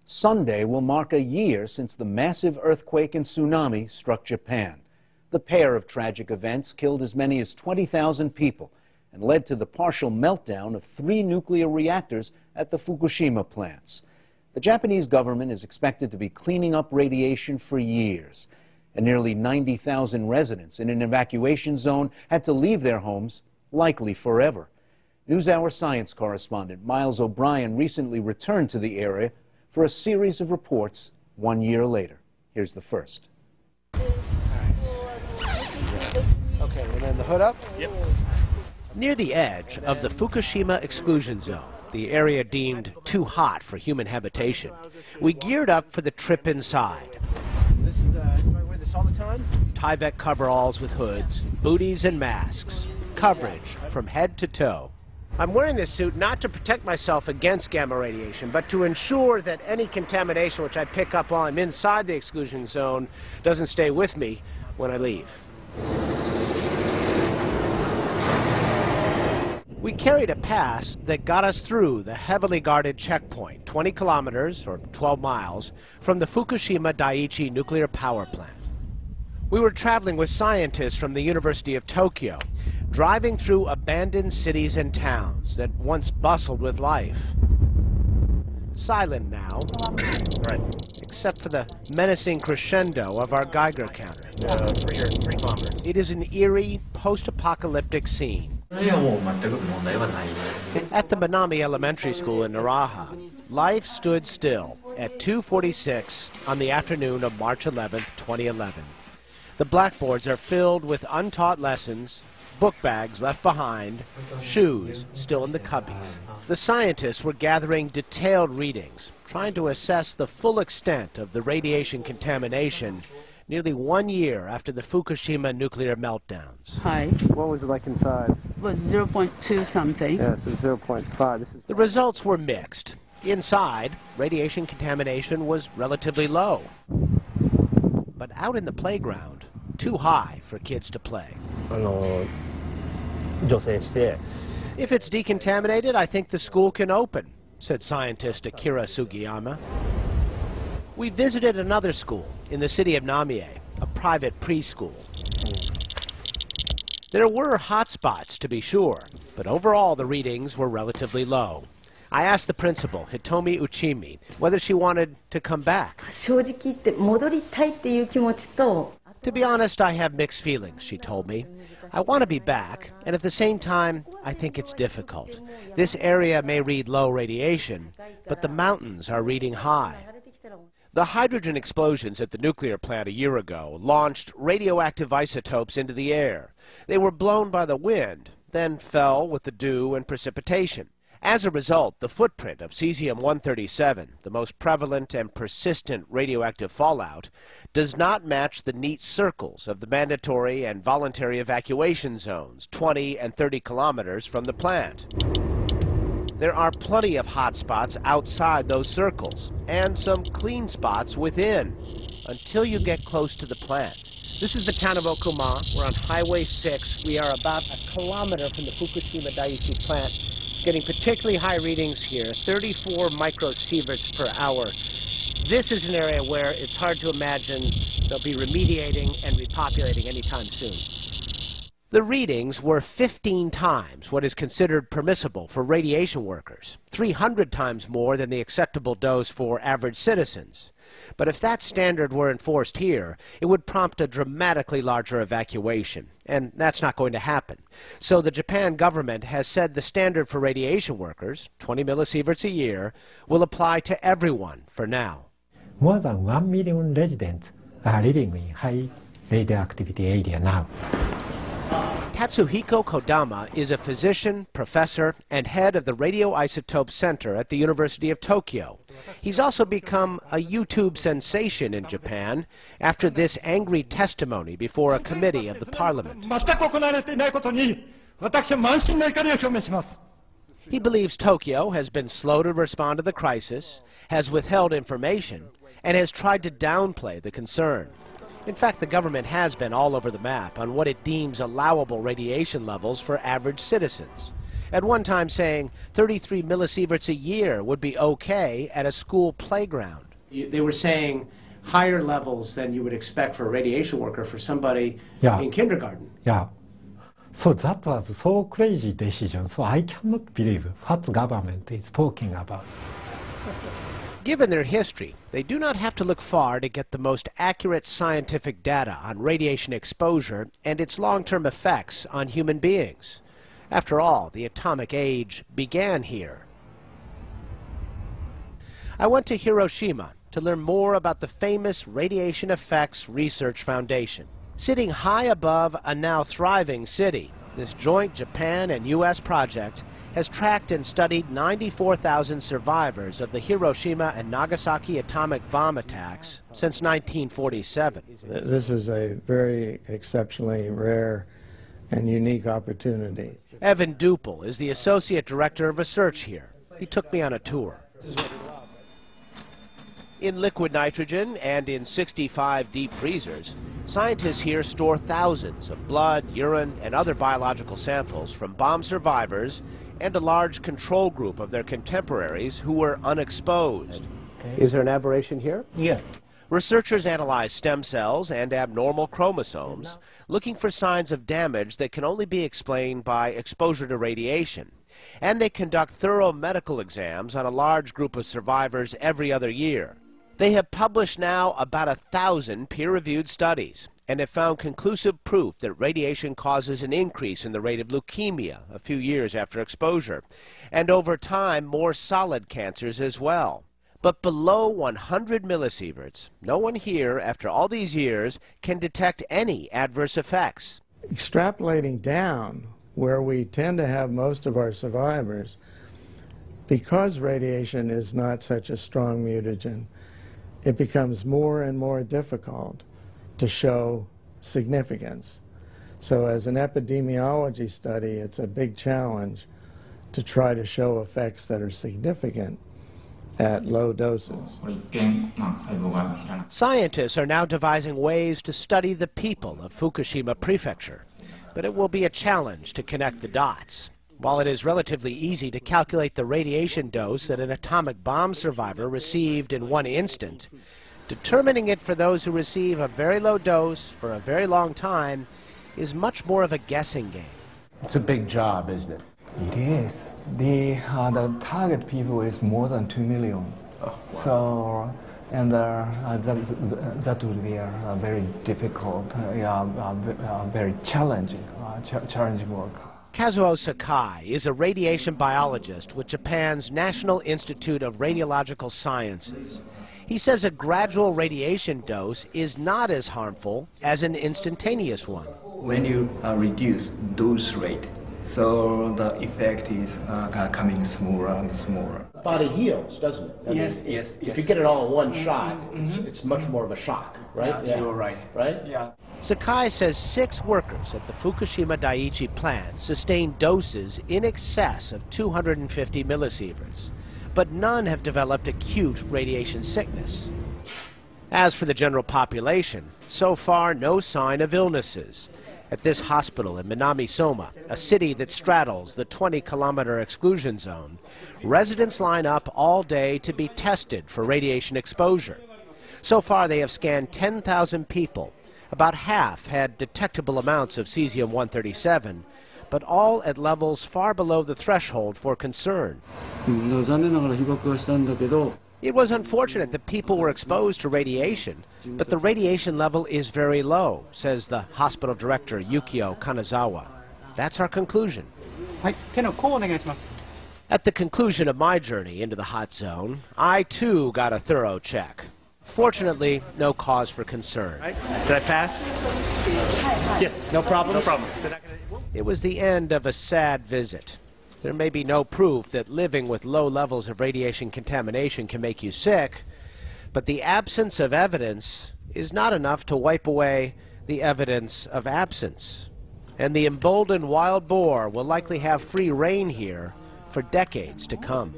Sunday will mark a year since the massive earthquake and tsunami struck Japan. The pair of tragic events killed as many as 20,000 people and led to the partial meltdown of 3 nuclear reactors at the Fukushima plants. The Japanese government is expected to be cleaning up radiation for years, and nearly 90,000 residents in an evacuation zone had to leave their homes, likely forever. NewsHour science correspondent Miles O'Brien recently returned to the area for a series of reports 1 year later. Here's the first. Okay, and then the hood up? Yep. Near the edge of the Fukushima exclusion zone, the area deemed too hot for human habitation, we geared up for the trip inside. Do I wear this all the time? Tyvek coveralls with hoods, booties and masks, coverage from head to toe. I'm wearing this suit not to protect myself against gamma radiation, but to ensure that any contamination which I pick up while I'm inside the exclusion zone doesn't stay with me when I leave. We carried a pass that got us through the heavily guarded checkpoint, 20 kilometers or 12 miles from the Fukushima Daiichi nuclear power plant. We were traveling with scientists from the University of Tokyo, driving through abandoned cities and towns that once bustled with life. Silent now, Right. except for the menacing crescendo of our Geiger counter. 3 kilometers. It is an eerie, post-apocalyptic scene. At the Minami Elementary School in Naraha, life stood still at 2:46 on the afternoon of March 11th, 2011. The blackboards are filled with untaught lessons, book bags left behind, shoes still in the cubbies. The scientists were gathering detailed readings, trying to assess the full extent of the radiation contamination nearly 1 year after the Fukushima nuclear meltdowns. Hi, What was it like inside? it was 0.2 something. Yes, it's 0.5. This is The results were mixed. Inside, radiation contamination was relatively low. But out in the playground, too high for kids to play. If it's decontaminated, I think the school can open, said scientist Akira Sugiyama. We visited another school in the city of Namie, a private preschool. There were hot spots, to be sure, but overall the readings were relatively low. I asked the principal, Hitomi Uchimi, whether she wanted to come back. 正直言って戻りたいっていう気持ちと To be honest, I have mixed feelings, she told me. I want to be back, and at the same time, I think it's difficult. This area may read low radiation, but the mountains are reading high. The hydrogen explosions at the nuclear plant a year ago launched radioactive isotopes into the air. They were blown by the wind, then fell with the dew and precipitation. As a result, the footprint of cesium-137, the most prevalent and persistent radioactive fallout, does not match the neat circles of the mandatory and voluntary evacuation zones 20 and 30 kilometers from the plant. There are plenty of hot spots outside those circles, and some clean spots within, until you get close to the plant. This is the town of Okuma. We're on Highway 6. We are about a kilometer from the Fukushima Daiichi plant, getting particularly high readings here, 34 microsieverts per hour. This is an area where it's hard to imagine they'll be remediating and repopulating anytime soon. The readings were 15 times what is considered permissible for radiation workers, 300 times more than the acceptable dose for average citizens. But if that standard were enforced here, it would prompt a dramatically larger evacuation, and that's not going to happen. So the Japan government has said the standard for radiation workers, 20 millisieverts a year, will apply to everyone for now. More than 1 million residents are living in high radioactivity area now. Tatsuhiko Kodama is a physician, professor, and head of the Radioisotope Center at the University of Tokyo. He's also become a YouTube sensation in Japan after this angry testimony before a committee of the parliament. He believes Tokyo has been slow to respond to the crisis, has withheld information, and has tried to downplay the concern. In fact, the government has been all over the map on what it deems allowable radiation levels for average citizens. At one time saying 33 millisieverts a year would be okay at a school playground. They were saying higher levels than you would expect for a radiation worker for somebody in kindergarten. Yeah. So that was so crazy decision. So I cannot believe what the government is talking about. Given their history, they do not have to look far to get the most accurate scientific data on radiation exposure and its long-term effects on human beings. After all, the atomic age began here. I went to Hiroshima to learn more about the famous Radiation Effects Research Foundation. Sitting high above a now thriving city, this joint Japan and U.S. project has tracked and studied 94,000 survivors of the Hiroshima and Nagasaki atomic bomb attacks since 1947. This is a very exceptionally rare and unique opportunity. Evan Duple is the Associate Director of Research here. He took me on a tour. In liquid nitrogen and in 65 deep freezers, scientists here store thousands of blood, urine, and other biological samples from bomb survivors and a large control group of their contemporaries who were unexposed. Is there an aberration here? Yeah. Researchers analyze stem cells and abnormal chromosomes, looking for signs of damage that can only be explained by exposure to radiation. And they conduct thorough medical exams on a large group of survivors every other year. They have published now about 1,000 peer-reviewed studies and have found conclusive proof that radiation causes an increase in the rate of leukemia a few years after exposure, and over time more solid cancers as well. But below 100 millisieverts, no one here, after all these years, can detect any adverse effects. Extrapolating down, where we tend to have most of our survivors, because radiation is not such a strong mutagen, it becomes more and more difficult to show significance. So as an epidemiology study, it's a big challenge to try to show effects that are significant at low doses. Scientists are now devising ways to study the people of Fukushima Prefecture, but it will be a challenge to connect the dots. While it is relatively easy to calculate the radiation dose that an atomic bomb survivor received in one instant, determining it for those who receive a very low dose for a very long time is much more of a guessing game. It's a big job, isn't it? It is. The target people is more than 2 million. Oh, wow. So, and that would be a very difficult, very challenging work. Kazuo Sakai is a radiation biologist with Japan's National Institute of Radiological Sciences. He says a gradual radiation dose is not as harmful as an instantaneous one. When you reduce dose rate, so the effect is coming smaller and smaller. Body heals, doesn't it? I Yes. If you get it all in one shot, it's much more of a shock, right? Yeah. You're right. Right? Yeah. Sakai says 6 workers at the Fukushima Daiichi plant sustained doses in excess of 250 millisieverts, but none have developed acute radiation sickness. As for the general population, so far no sign of illnesses. At this hospital in Minami-Soma, a city that straddles the 20-kilometer exclusion zone, residents line up all day to be tested for radiation exposure. So far they have scanned 10,000 people. About half had detectable amounts of cesium-137, but all at levels far below the threshold for concern. It was unfortunate that people were exposed to radiation, but the radiation level is very low, says the hospital director Yukio Kanazawa. That's our conclusion. At the conclusion of my journey into the hot zone, I too got a thorough check. Fortunately, no cause for concern. Did I pass? Yes, no problem. No problem. It was the end of a sad visit. There may be no proof that living with low levels of radiation contamination can make you sick, but the absence of evidence is not enough to wipe away the evidence of absence. And the emboldened wild boar will likely have free rein here for decades to come.